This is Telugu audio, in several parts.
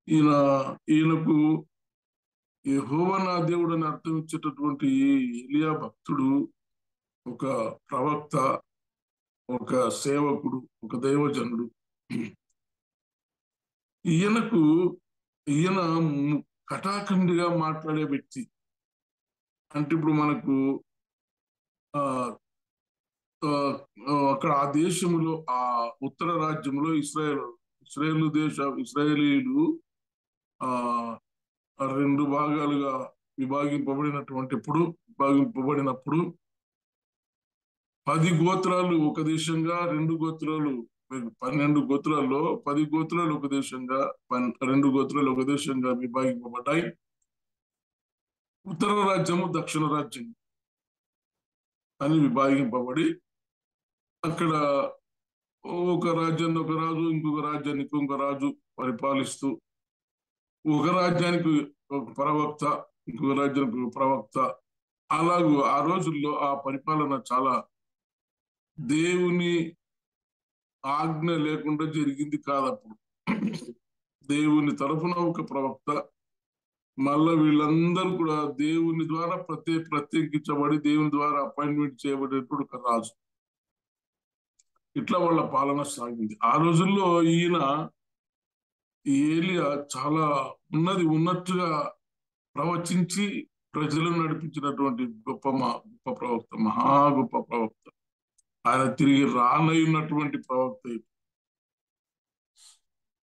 ఈయన ఈయనకు యెహోవా నా దేవుడు అని అర్థం ఇచ్చేటటువంటి ఎలియా భక్తుడు ఒక ప్రవక్త, ఒక సేవకుడు, ఒక దైవజనుడు. ఈయనకు ఈయన కటాఖండిగా మాట్లాడే వ్యక్తి. అంటే ఇప్పుడు మనకు ఆ అక్కడ ఆ దేశంలో, ఆ ఉత్తర రాజ్యంలో ఇస్రాయేలీలు ఆ రెండు భాగాలుగా విభాగింపబడినప్పుడు 10 గోత్రాలు ఒక దేశంగా, 2 గోత్రాలు 12 గోత్రాల్లో 10 గోత్రాలు ఒక దేశంగా, 2 గోత్రాలు ఒక దేశంగా విభాగింపబడ్డాయి. ఉత్తర రాజ్యము, దక్షిణ రాజ్యం అని విభాగింపబడి అక్కడ ఒక రాజ్యాన్ని ఒక రాజు, ఇంకొక రాజ్యాన్ని ఇంకొక రాజు పరిపాలిస్తూ, ఒక రాజ్యానికి ఒక ప్రవక్త, ఇంకొక రాజ్యానికి ఒక ప్రవక్త. అలాగూ ఆ రోజుల్లో ఆ పరిపాలన చాలా దేవుని ఆజ్ఞ లేకుండా జరిగింది కాదప్పుడు. దేవుని తరఫున ఒక ప్రవక్త, మళ్ళా వీళ్ళందరూ కూడా దేవుని ద్వారా ప్రత్యేకించబడి దేవుని ద్వారా అపాయింట్మెంట్ చేయబడేటువంటి ఒక రాజు. ఇట్లా వాళ్ళ పాలన సాగింది. ఆ రోజుల్లో ఈయన ఏలియా చాలా ఉన్నట్టుగా ప్రవచించి ప్రజలను నడిపించినటువంటి గొప్ప ప్రవక్త, మహా గొప్ప ప్రవక్త. ఆయన తిరిగి రానయ్యున్నటువంటి ప్రవక్త.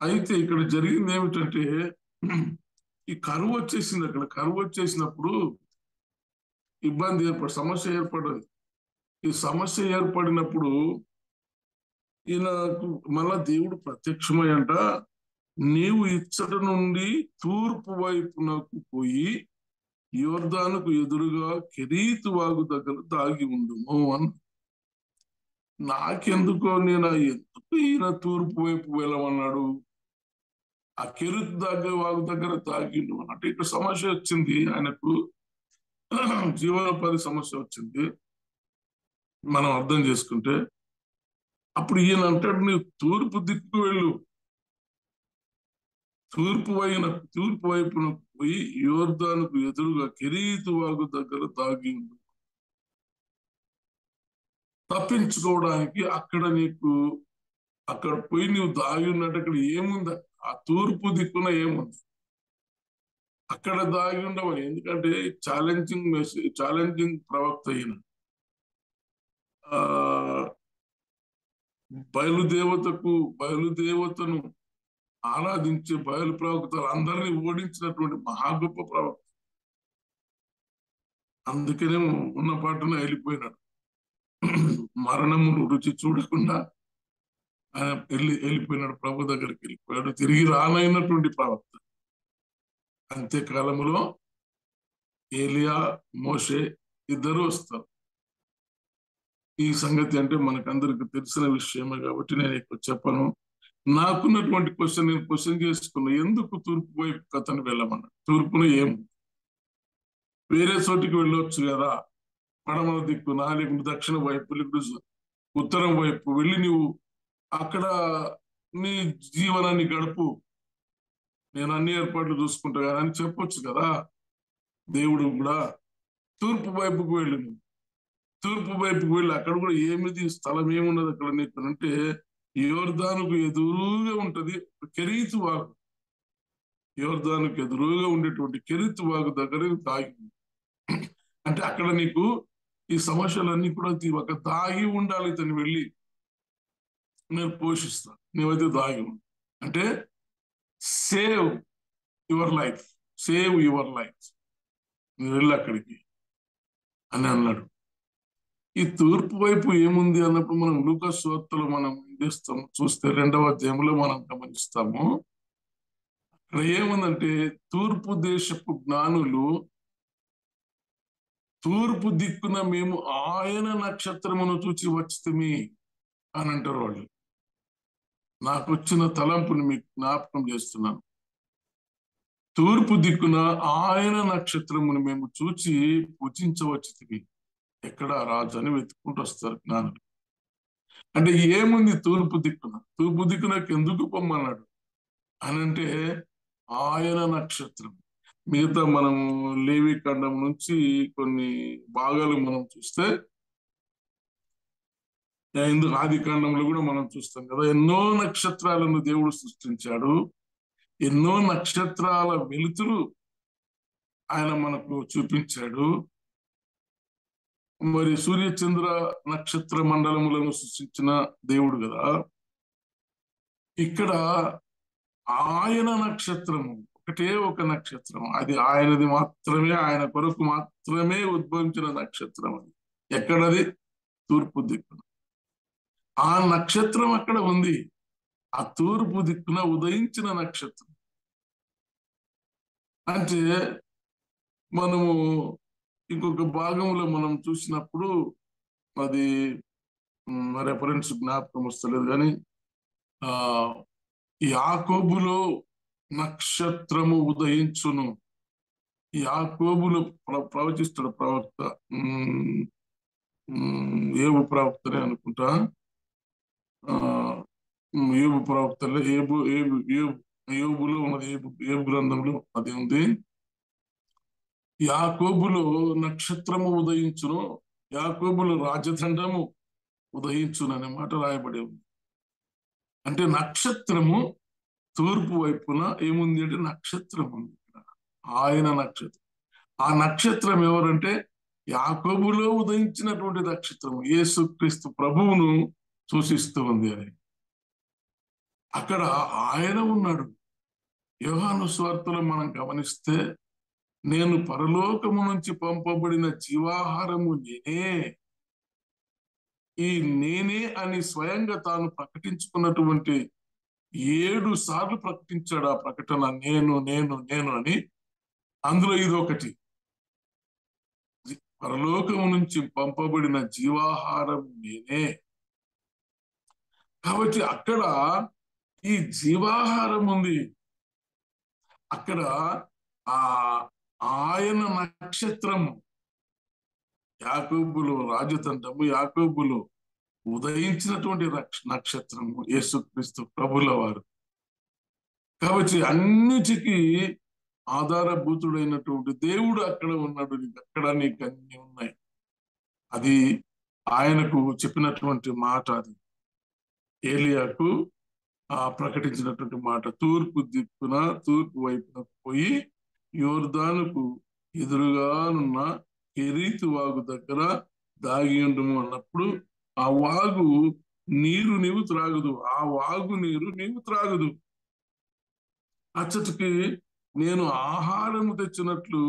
అయితే ఇక్కడ జరిగింది ఏమిటంటే, ఈ కరువు వచ్చేసింది. అక్కడ కరువు వచ్చేసినప్పుడు సమస్య ఏర్పడదు. ఈ సమస్య ఏర్పడినప్పుడు ఈయనకు మళ్ళా దేవుడు ప్రత్యక్షమై అంట, నీవు ఇచ్చట నుండి తూర్పు వైపునకు పోయి యోర్దానుకు ఎదురుగా కెరీతు వాగు దగ్గర దాగి ఉండుము అని. నాకెందుకు ఎందుకు ఈయన తూర్పు వైపు వెళ్ళమన్నాడు? ఆ కెరీతు వాగు దగ్గర దాగిండు అంటే ఇక్కడ సమస్య వచ్చింది. ఆయనకు జీవనోపాధి సమస్య వచ్చింది మనం అర్థం చేసుకుంటే. అప్పుడు ఈయన అంటాడు, నీవు తూర్పు దిక్కు వెళ్ళు, తూర్పు వైపున పోయి యోర్దానుకు ఎదురుగా కెరీతు వాగు దగ్గర దాగి ఉండు. తప్పించుకోవడానికి అక్కడ పోయి నువ్వు దాగి ఉన్నట్టు అక్కడ ఏముంది? ఆ తూర్పు దిక్కున ఏముంది? అక్కడ దాగి ఉండవు. ఎందుకంటే ఛాలెంజింగ్ ప్రవక్త అయిన బయలుదేవతను ఆరాధించే బయలు ప్రవక్తలు అందరినీ ఓడించినటువంటి మహా గొప్ప ప్రవక్త. అందుకనే ఉన్న పాటన వెళ్ళిపోయినాడు. మరణమును రుచి చూడకుండా ఆయన వెళ్ళిపోయినాడు, ప్రభు దగ్గరికి వెళ్ళిపోయాడు. తిరిగి రానైనటువంటి ప్రవక్త. అంత్యకాలంలో ఏలియా, మోషే ఇద్దరు వస్తారు. ఈ సంగతి అంటే మనకందరికి తెలిసిన విషయమే కాబట్టి నేను ఎక్కువ చెప్పను. నాకున్నటువంటి నేను క్వశ్చన్ చేసుకున్నా, ఎందుకు తూర్పు వైపు కథను వెళ్ళమన్నా? తూర్పున ఏం వేరే చోటికి వెళ్ళొచ్చు కదా, పడమర దిక్కున, లేకుంటే దక్షిణ వైపు, లేకుంటే ఉత్తరం వైపు వెళ్ళి నువ్వు అక్కడ నీ జీవనాన్ని గడుపు, నేను అన్ని ఏర్పాట్లు చూసుకుంటా కదా అని చెప్పొచ్చు కదా. దేవుడు కూడా తూర్పు వైపుకు వెళ్ళి, తూర్పు వైపుకు వెళ్ళి అక్కడ కూడా ఏమిది స్థలం ఏమున్నది అక్కడ నీకు అంటే, యోర్దానుకు ఎదురుగా ఉంటది కెరీతు వాగు. యోర్దానుకు ఎదురుగా ఉండేటువంటి కెరీతు వాగు దగ్గర దాగి అంటే అక్కడ నీకు ఈ సమస్యలన్నీ కూడా ఒక దాగి ఉండాలి. ఇతను వెళ్ళి నేను పోషిస్తాను, నీవైతే దాగి ఉండు అంటే save your life, save your life, నువ్వు వెళ్ళి అక్కడికి అని అన్నాడు. ఈ తూర్పు వైపు ఏముంది అన్నప్పుడు మనం లూకా సువార్తలో మనం చేస్తాము, చూస్తే 2వ అధ్యాయంలో మనం గమనిస్తాము. అక్కడ ఏముందంటే, తూర్పు దేశపు జ్ఞానులు తూర్పు దిక్కున మేము ఆయన నక్షత్రమును చూచి వచ్చితిమి అని అంటారు వాళ్ళు. నాకు వచ్చిన తలంపుని మీకు జ్ఞాపకం చేస్తున్నాను. తూర్పు దిక్కున ఆయన నక్షత్రమును మేము చూచి పూజించవచ్చితిమి. ఎక్కడ రాజు అని వెతుక్కుంటూ వస్తారు జ్ఞానులు. అంటే ఏముంది తూర్పు దిక్కున? తూర్పు దిక్కునకు ఎందుకు పొమ్మన్నాడు అని అంటే, ఆయన నక్షత్రం. మిగతా మనము లేవి ఖండం నుంచి కొన్ని భాగాలు మనం చూస్తే, ఎందుకు ఆది కాండంలో కూడా మనం చూస్తాం కదా, ఎన్నో నక్షత్రాలను దేవుడు సృష్టించాడు. ఎన్నో నక్షత్రాల వెలుతురు ఆయన మనకు చూపించాడు. మరి సూర్య చంద్ర నక్షత్ర మండలములను సృష్టించిన దేవుడు కదా. ఇక్కడ ఆయన నక్షత్రము, ఒకటే ఒక నక్షత్రం, అది ఆయనది మాత్రమే, ఆయన కొరకు మాత్రమే ఉద్భవించిన నక్షత్రం. అది ఎక్కడది? తూర్పు దిక్కున. ఆ నక్షత్రం అక్కడ ఉంది, ఆ తూర్పు దిక్కున ఉదయించిన నక్షత్రం. అంటే మనము ఇంకొక భాగంలో మనం చూసినప్పుడు, అది రెఫరెన్స్ జ్ఞాపకం వస్తలేదు కానీ, ఆ యాకోబులో నక్షత్రము ఉదయించును. యాకోబులో ప్రవచిస్తాడు ప్రవక్త, ఏబు ప్రవక్తనే అనుకుంటా. ఏబు ప్రవక్తలే, ఏబులో ఉన్నది, ఏబు గ్రంథంలో అది ఉంది. యాకోబులో నక్షత్రము ఉదయించును, యాకోబులో రాజదండము ఉదయించును అనే మాట రాయబడి ఉంది. అంటే నక్షత్రము తూర్పు వైపున ఏముంది అంటే నక్షత్రం ఉంది. ఆయన నక్షత్రం. ఆ నక్షత్రం ఎవరంటే యాకోబులో ఉదయించినటువంటి నక్షత్రం యేసుక్రీస్తు ప్రభువును సూచిస్తూ ఉంది. అని అక్కడ ఆయన ఉన్నాడు. యోహాను సువార్తలో మనం గమనిస్తే, నేను పరలోకము నుంచి పంపబడిన జీవాహారము నేనే, ఈ నేనే అని స్వయంగా తాను ప్రకటించుకున్నటువంటి 7 సార్లు ప్రకటించాడు ఆ ప్రకటన, నేను నేను నేను అని. అందులో ఇది ఒకటి, పరలోకము నుంచి పంపబడిన జీవాహారం నేనే. కాబట్టి అక్కడ ఈ జీవాహారం ఉంది. అక్కడ ఆ ఆయన నక్షత్రము, యాకోబులో రాజదండము, యాకోబులో ఉదయించినటువంటి నక్షత్రము యేసుక్రీస్తు ప్రభుల వారు. కాబట్టి అన్నిటికీ ఆధారభూతుడైనటువంటి దేవుడు అక్కడ ఉన్నాడు. అక్కడ నీకు అన్ని ఉన్నాయి. అది ఆయనకు చెప్పినటువంటి మాట, అది ఏలియాకు ప్రకటించినటువంటి మాట. తూర్పు దిక్కున, తూర్పు వైపున పోయి యోర్దానుకు ఎదురుగానున్న కెరీతు వాగు దగ్గర దాగి ఉండుము అన్నప్పుడు, ఆ వాగు నీరు నీవు త్రాగదు, ఆ వాగు నీరు నీవు త్రాగదు. అచ్చటికి నేను ఆహారము తెచ్చినట్లు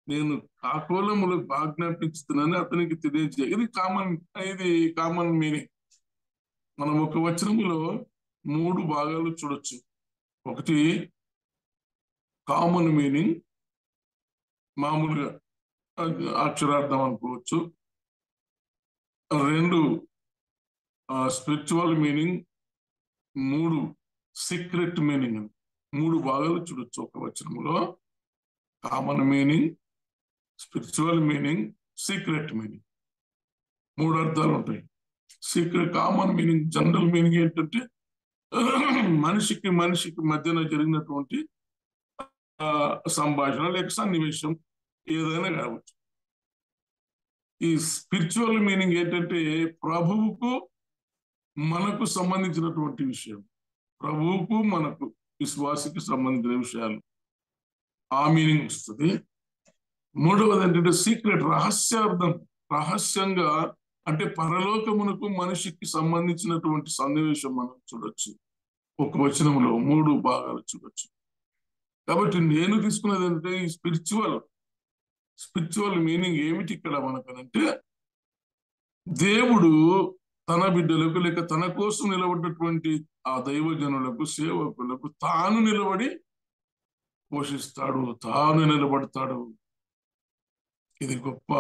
నేను కాకోలములకు ఆజ్ఞాపించుతున్నానని అతనికి తెలియజే. ఇది కామన్ మీనింగ్. మనం ఒక వచనములో 3 భాగాలు చూడొచ్చు. ఒకటి కామన్ మీనింగ్, మామూలుగా అక్షరార్థం అనుకోవచ్చు. 2 స్పిరిచువల్ మీనింగ్. 3 సీక్రెట్ మీనింగ్ అని 3 భాగాలు చూడొచ్చు ఒక వచనములో. Common meaning, spiritual meaning, secret meaning. 3 అర్థాలు ఉంటాయి. కామన్ మీనింగ్, జనరల్ మీనింగ్ ఏంటంటే మనిషికి మధ్యన జరిగినటువంటి సంభాషణ లేక సన్నివేశం ఏదైనా కావచ్చు. ఈ స్పిరిచువల్ మీనింగ్ ఏంటంటే ప్రభువుకు మనకు సంబంధించినటువంటి విషయం, ప్రభువుకు మనకు విశ్వాసికి సంబంధించిన విషయాలు, ఆ మీనింగ్ వస్తుంది. 3వది ఏంటంటే సీక్రెట్, రహస్యార్థం. రహస్యంగా అంటే పరలోకమునకు మనిషికి సంబంధించినటువంటి సన్నివేశం మనం చూడొచ్చు. ఒక వచనంలో 3 భాగాలు చూడొచ్చు. కాబట్టి నేను తీసుకున్నది ఏంటంటే ఈ స్పిరిచువల్ మీనింగ్ ఏమిటి ఇక్కడ మనకనంటే, దేవుడు తన బిడ్డలకు లేక తన కోసం నిలబడినటువంటి ఆ దైవజనులకు, సేవకులకు తాను నిలబడి పోషిస్తాడు, తాను నిలబడతాడు. ఇది గొప్ప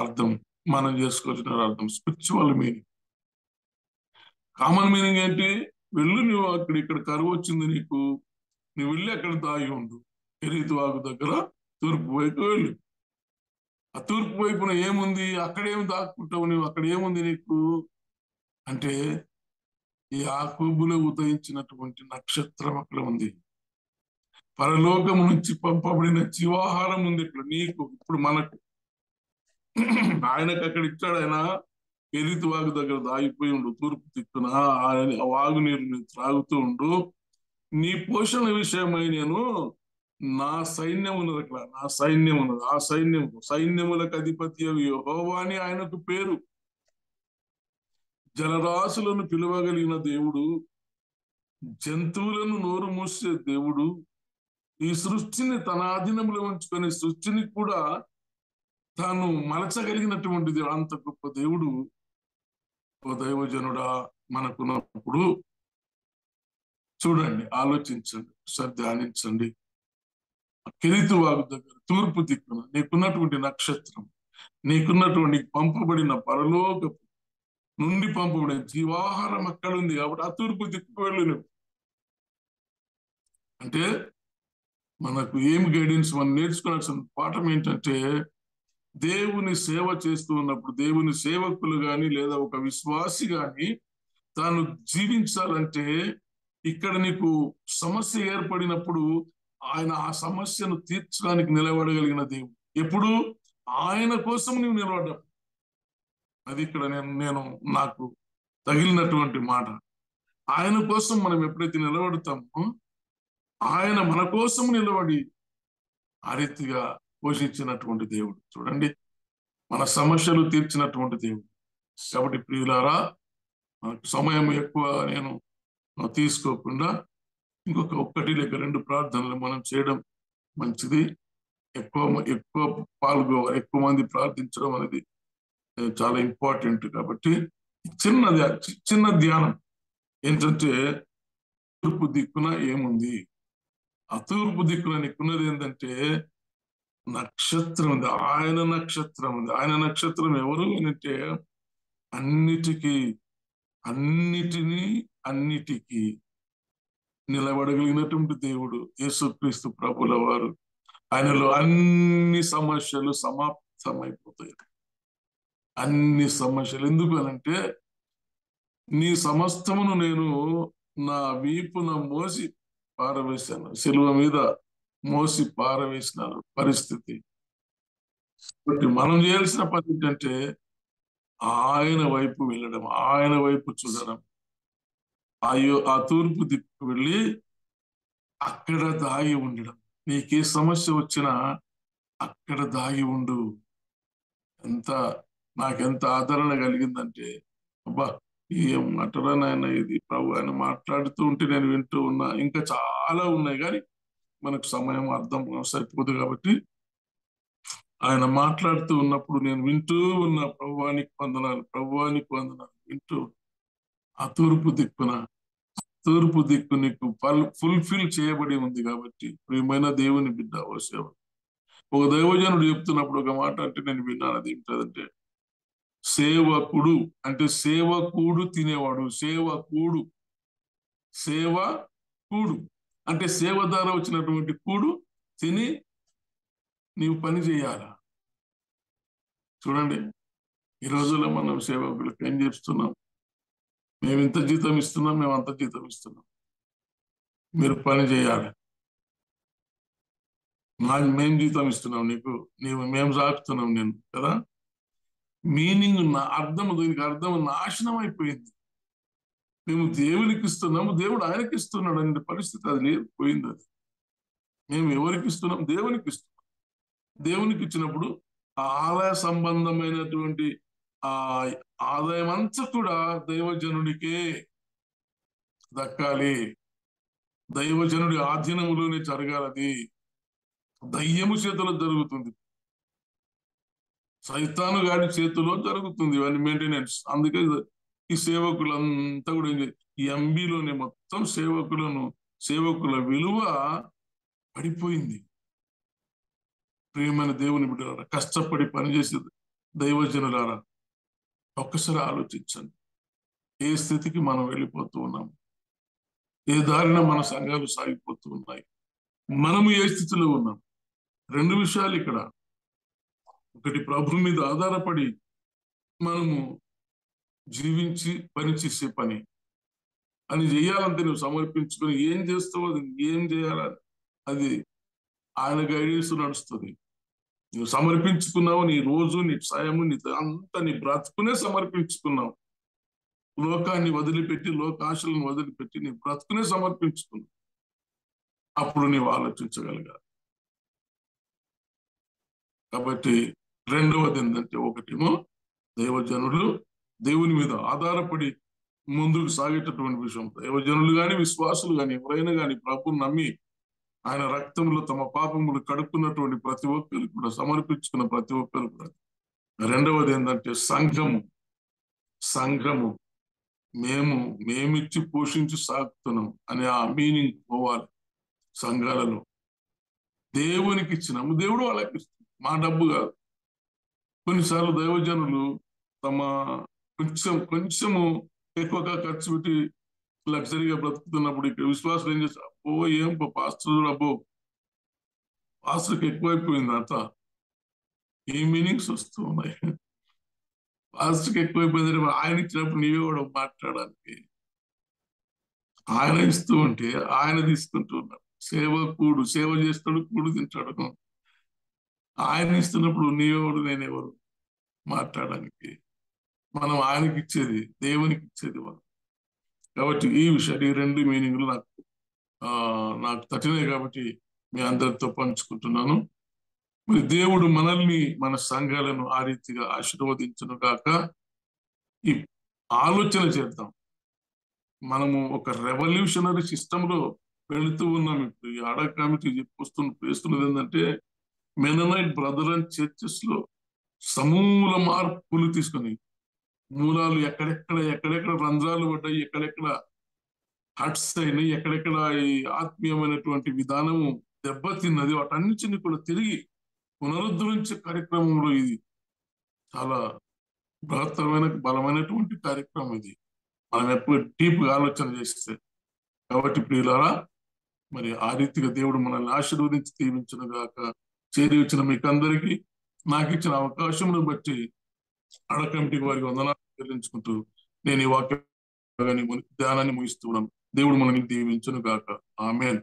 అర్థం, మనం చేసుకోవాల్సిన అర్థం స్పిరిచువల్ మీనింగ్. కామన్ మీనింగ్ ఏంటి? వెళ్ళు, నువ్వు ఇక్కడ కరువు వచ్చింది నీకు, నువ్వు వెళ్ళి అక్కడ దాగి ఉండు, కెరీతు వాగు దగ్గర తూర్పు వైపు వెళ్ళు. ఆ తూర్పు వైపున ఏముంది? అక్కడేమి దాక్కుంటావు నువ్వు? అక్కడ ఏముంది నీకు అంటే యాకోబులో ఉదయించినటువంటి నక్షత్రం అక్కడ ఉంది. పరలోకము నుంచి పంపబడిన జీవాహారం ఉంది ఇక్కడ నీకు, ఇప్పుడు మనకు. ఆయనకు అక్కడ ఇచ్చాడు. ఆయన ఎరితి వాగు దగ్గర దాగిపోయి ఉండు, తూర్పు దిక్కున ఆ వాగు నీరు త్రాగుతూ ఉండు. నీ పోషణ విషయమై నేను నా సైన్యం ఉన్నది అక్కడ, నా సైన్యం ఉన్నది. ఆ సైన్యములకు అధిపతి యెహోవా అని ఆయనకు పేరు. జలరాశులను పిలవగలిగిన దేవుడు, జంతువులను నోరు మూసే దేవుడు, ఈ సృష్టిని తన ఆధీనంలో ఉంచుకొని సృష్టిని కూడా తాను మలచగలిగినటువంటి దేవుడు, అంత గొప్ప దేవుడు ఓ దైవజనుడా మనకున్నప్పుడు చూడండి, ఆలోచించండి, ఒకసారి ధ్యానించండి. కెరీతు వాగు దగ్గర తూర్పు దిక్కున నీకున్నటువంటి నక్షత్రం, నీకున్నటువంటి పంపబడిన పరలోకపు నుండి పంపబడిన జీవాహారం అక్కడ ఉంది కాబట్టి ఆ తూర్పు దిక్కు వెళ్ళు నువ్వు. అంటే మనకు ఏం గైడెన్స్, మనం నేర్చుకోవాల్సిన పాఠం ఏంటంటే, దేవుని సేవ చేస్తూ ఉన్నప్పుడు, దేవుని సేవకులు గాని లేదా ఒక విశ్వాసి గాని తాను జీవించాలంటే, ఇక్కడ నీకు సమస్య ఏర్పడినప్పుడు ఆయన ఆ సమస్యను తీర్చడానికి నిలబడగలిగిన దేవుడు. ఎప్పుడు ఆయన కోసం నువ్వు నిలబడ్డా. అది ఇక్కడ నేను నాకు తగిలినటువంటి మాట. ఆయన కోసం మనం ఎప్పుడైతే నిలబడతామో, ఆయన మన కోసం నిలబడి ఆ రీతిగా పోషించినటువంటి దేవుడు. చూడండి, మన సమస్యలు తీర్చినటువంటి దేవుడు. కాబట్టి ప్రియులారా, మనకు సమయం ఎక్కువ నేను తీసుకోకుండా ఒక్కటి లేక 2 ప్రార్థనలు మనం చేయడం మంచిది. ఎక్కువ పాల్గొవాలి, ఎక్కువ మంది ప్రార్థించడం అనేది చాలా ఇంపార్టెంట్. కాబట్టి చిన్న ధ్యానం ఏంటంటే, తూర్పు దిక్కున ఏముంది? ఆ తూర్పు దిక్కున నీకున్నది ఏంటంటే నక్షత్రం ఉంది. ఆయన నక్షత్రం ఉంది. ఆయన నక్షత్రం ఎవరు అంటే అన్నిటికీ నిలబడగలిగినటువంటి దేవుడు యేసుక్రీస్తు ప్రభుల వారు. ఆయనలో అన్ని సమస్యలు సమాప్తమైపోతాయి. అన్ని సమస్యలు ఎందుకు అనంటే, నీ సమస్తమును నేను నా వీపున మోసి పారవేశాను, శిలువ మీద మోసి పారవేసిన పరిస్థితి. మనం చేయాల్సిన పని ఏంటంటే ఆయన వైపు వెళ్ళడం, ఆయన వైపు చూడడం. ఆ తూర్పు దిక్కు వెళ్ళి అక్కడ దాగి ఉండడం. నీకే సమస్య వచ్చినా అక్కడ దాగి ఉండు. నాకెంత ఆదరణ కలిగిందంటే, అబ్బా ఏం మాటరా నాయన ఇది, ప్రభు ఆయన మాట్లాడుతూ ఉంటే నేను వింటూ ఉన్నా. ఇంకా చాలా ఉన్నాయి కానీ మనకు సమయం అర్థం సరిపోదు కాబట్టి, ఆయన మాట్లాడుతూ ఉన్నప్పుడు నేను వింటూ ఉన్నా. ప్రభువానికి వందనాలు, ప్రభువానికి వందనాలు వింటూ. ఆ తూర్పు దిక్కు నీకు ఫుల్ఫిల్ చేయబడి ఉంది కాబట్టి ప్రియమైన దేవుని బిడ్డ, ఓ సేవ. ఒక దైవజనుడు చెప్తున్నప్పుడు ఒక మాట అంటే నేను విన్నాను. అది ఏంటంటే, సేవకుడు అంటే సేవకుడు తినేవాడు. సేవకుడు అంటే సేవ ద్వారా వచ్చినటువంటి కూడు తిని నీవు పని చేయాల. చూడండి, ఈ రోజుల్లో మనం సేవకులకు ఏం చేస్తున్నాం? మేము ఇంత జీతం ఇస్తున్నాం, మేము అంత జీతం ఇస్తున్నాం, మీరు పని చేయాలి. మేము జీతం ఇస్తున్నాం నీకు, మేము సాకుతున్నాం నేను కదా. మీనింగ్ దీనికి అర్థం నాశనం అయిపోయింది. మేము దేవునికి ఇస్తున్నాము, దేవుడు ఆయనకి ఇస్తున్నాడు అనే పరిస్థితి అది లేదు, పోయింది. అది మేము ఎవరికి ఇస్తున్నాం? దేవునికి ఇస్తున్నాం. దేవునికి ఇచ్చినప్పుడు ఆ ఆదాయ సంబంధమైనటువంటి ఆ ఆదాయం అంతా కూడా దైవజనుడికే దక్కాలి. దైవజనుడి ఆధీనములోనే జరగాలి. దయ్యము చేతిలో జరుగుతుంది, సైతాను గాడి చేతిలో జరుగుతుంది ఇవన్నీ మెయింటెనెన్స్. అందుకే ఈ సేవకులంతా కూడా ఈ ఎంబీలోనే మొత్తం సేవకుల విలువ పడిపోయింది. ప్రియమైన దేవుని బిడ్డలారా, కష్టపడి పనిచేసే దైవజనులారా, ఒక్కసారి ఆలోచించండి. ఏ స్థితికి మనం వెళ్ళిపోతూ ఉన్నాము, ఏ దారిన మన సంఘాలు సాగిపోతూ ఉన్నాయి, మనము ఏ స్థితిలో ఉన్నాం. 2 విషయాలు ఇక్కడ. ఒకటి, ప్రభు మీద ఆధారపడి మనము జీవించి పనిచేసే పని అని చేయాలంటే నువ్వు సమర్పించుకొని ఏం చేస్తావో ఏం చేయాలని అది ఆయన గైడెన్స్ నడుస్తుంది. నువ్వు సమర్పించుకున్నావు, నీ రోజు, నీ సాయము, నీ అంతా నీ బ్రతుకునే సమర్పించుకున్నావు. లోకాన్ని వదిలిపెట్టి, లోకాశలను వదిలిపెట్టి నీ బ్రతుకునే సమర్పించుకున్నావు. అప్పుడు నీవు ఆలోచించగలగాలి. కాబట్టి రెండవది ఏంటంటే, ఒకటేమో దైవజనులు దేవుని మీద ఆధారపడి ముందుకు సాగేటటువంటి విషయం. దైవజనులు కానీ, విశ్వాసులు కానీ, ఎవరైనా కానీ ప్రభువుని నమ్మి ఆయన రక్తంలో తమ పాపములు కడుక్కున్నటువంటి ప్రతి ఒక్కరు కూడా, సమర్పించుకున్న ప్రతి ఒక్కరు కూడా. రెండవది ఏంటంటే సంఘము మేమిచ్చి పోషించి సాగుతున్నాం అనే ఆ మీనింగ్ పోవాలి. సంఘాలలో దేవునికి ఇచ్చినాము, దేవుడు వాళ్ళకి ఇస్తుంది, మా డబ్బు కాదు. కొన్నిసార్లు దైవజనులు తమ కొంచెము ఎక్కువగా ఖర్చు పెట్టి లగ్జరీగా బ్రతుకుతున్నప్పుడు ఇక్కడ విశ్వాసం ఏం చేస్తారు, అబ్బో ఏం పాస్టర్, అబ్బో పాస్టర్కి ఎక్కువైపోయింది అంత. ఈ మీనింగ్స్ వస్తూ ఉన్నాయి. పాస్టర్కి ఎక్కువైపోయింది, ఆయన ఇచ్చినప్పుడు నీవే కూడా మాట్లాడడానికి. ఆయన ఇస్తూ ఉంటే ఆయన తీసుకుంటూ ఉన్నాడు. సేవ చేస్తాడు, కూడు తింటాడు. ఆయన ఇస్తున్నప్పుడు నీవెవడు, నేనెవరు మాట్లాడడానికి? మనం ఆయనకి ఇచ్చేది, దేవునికి ఇచ్చేది మనం. కాబట్టి ఈ విషయాలు, ఈ రెండు మీనింగ్లు నాకు తట్టినాయి కాబట్టి మీ అందరితో పంచుకుంటున్నాను. మరి దేవుడు మనల్ని, మన సంఘాలను ఆ రీతిగా ఆశీర్వదించును గాక. ఈ ఆలోచన చేద్దాం. మనము ఒక రెవల్యూషనరీ సిస్టంలో వెళుతూ ఉన్నాం. ఇప్పుడు ఈ ఆడ కమిటీ చేస్తున్నది ఏంటంటే, మెననైట్ బ్రదర్ అండ్ చర్చెస్ లో సమూల మార్పులు తీసుకొని, మూలాలు ఎక్కడెక్కడ రంధ్రాలు పడ్డాయి, ఎక్కడెక్కడ హట్స్ అయినాయి, ఎక్కడెక్కడ ఈ ఆత్మీయమైనటువంటి విధానము దెబ్బతిన్నది, వాటన్నిటిని కూడా తిరిగి పునరుద్ధరించే కార్యక్రమంలో ఇది చాలా బృహత్తరమైన, బలమైనటువంటి కార్యక్రమం ఇది, మనం ఎప్పుడు డీప్గా ఆలోచన చేస్తే. కాబట్టి ప్రియులారా, మరి ఆ రీతిగా దేవుడు మనల్ని ఆశీర్వదించి దీవించును గాక. చేరి వచ్చిన మీకు అందరికీ నాకు ఇచ్చిన అవకాశమును బట్టి ఆడ కమిటీ వారికి వందనాలు చెల్లించుకుంటూ నేను ఈ వాక్యాన్ని ధ్యానాన్ని ముగిస్తున్నాను. దేవుడు మనల్ని దీవించును గాక. ఆమేన్.